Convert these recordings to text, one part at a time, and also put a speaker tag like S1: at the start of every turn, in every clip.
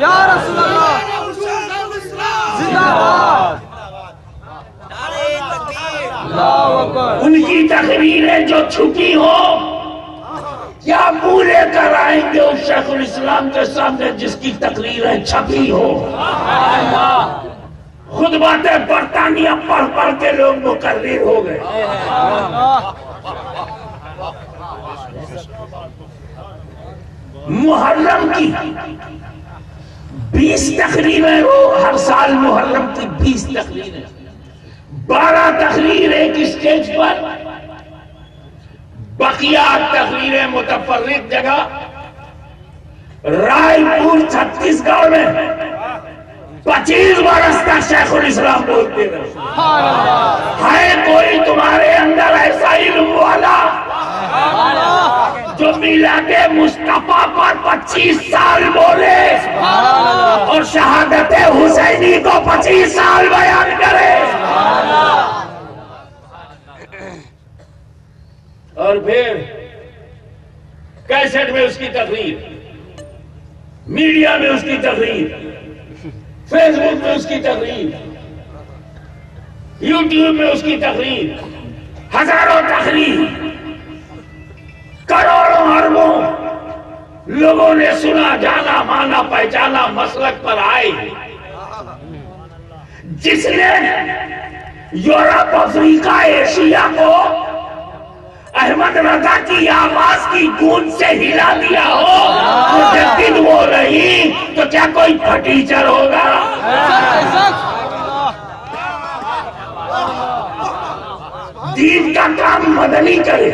S1: یا رسول اللہ زندہ باد اللہ اکبر
S2: ان کی تقریریں جو چھپی ہو کیا منہ لے کر آئیں گے اس شیخ الاسلام کے سامنے جس کی تقریریں چھپی ہو خطبات برطانیہ پڑھ پڑھ کے لوگ مقرر ہو گئے محرم کی 20 تقریریں ہو ہر سال محرم کی 20 تقریریں 12 تقریر ایک اسٹیج پر بقیہ تقریریں متفرق جگہ رائے پور چھتیس گڑھ میں 25 برس تک شیخ الاسلام بولتے رہے ہے کوئی تمہارے اندر ایسا علم والا جو میلاد مصطفیٰ پر 25 سال بولے اور شہادت حسینی کو 25 سال بیان کرے اور پھر کیسٹ میں اس کی تقریر میڈیا میں اس کی تقریر فیس بک میں اس کی تقریر یوٹیوب میں اس کی تقریر ہزاروں تقریر کروڑوں اربوں لوگوں نے سنا جانا مانا پہچانا مسلک پر آئے جس نے یورپ افریقہ ایشیا کو احمد رضا کی آواز کی گونج سے ہلا دیا ہو مجدد وہ نہیں تو کیا کوئی پھٹیچر ہوگا دین کا کام مدنی کرے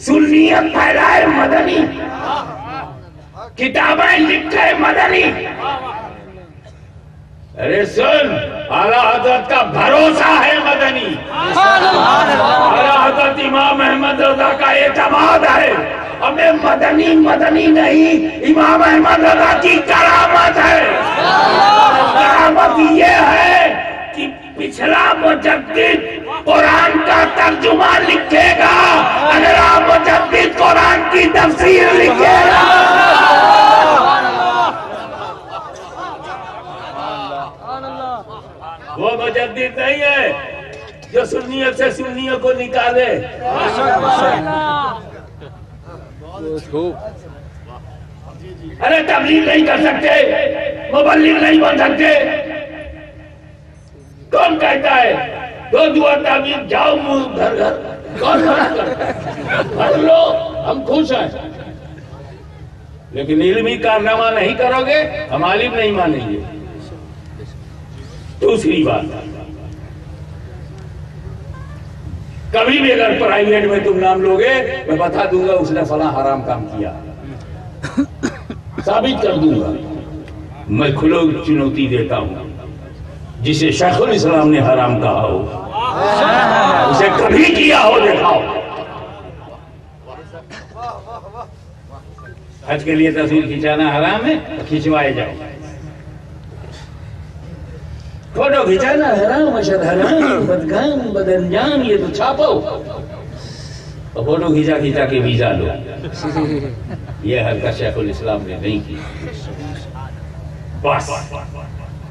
S2: سنیت پھیلائے مدنی کتابیں لکھے مدنی ارے سن اعلیٰ حضرت کا بھروسہ ہے مدنی اعلیٰ حضرت امام احمد رضا کا اعتماد ہے ہمیں مدنی مدنی نہیں امام احمد رضا کی کرامت ہے کرامت یہ ہے کہ پچھلا مجدد قرآن کا ترجمہ لکھے گا اگلا مجدد قرآن کی تفسیر لکھے گا وہ مجدد نہیں ہے جو سنیت سے سنیوں کو نکالے ارے تبلیغ نہیں کر سکتے مبلغ نہیں بن سکتے کون کہتا ہے دو دعا تعبیر جاؤ منہ گھر گھر کون منع کرتا ہے پڑھ لو ہم خوش ہیں لیکن علمی کارنامہ نہیں کرو گے ہم عالم نہیں مانیں گے دوسری بات کبھی بھی اگر پرائیویٹ میں تم نام لوگے میں بتا دوں گا اس نے فلاں حرام کام کیا ثابت کر دوں گا میں کھلو چنوتی دیتا ہوں جسے شیخ الاسلام نے حرام کہا ہو اسے کبھی کیا ہو دکھاؤ حج کے لیے تصویر کھینچانا حرام ہے کھینچوائے جاؤ فوٹو کھینچانا حرام اشد حرام بدکام بدانجام یہ تو چھاپو اور فوٹو کھینچا کھینچا کے ویزا لو یہ حرکت شیخ الاسلام نے نہیں کی بس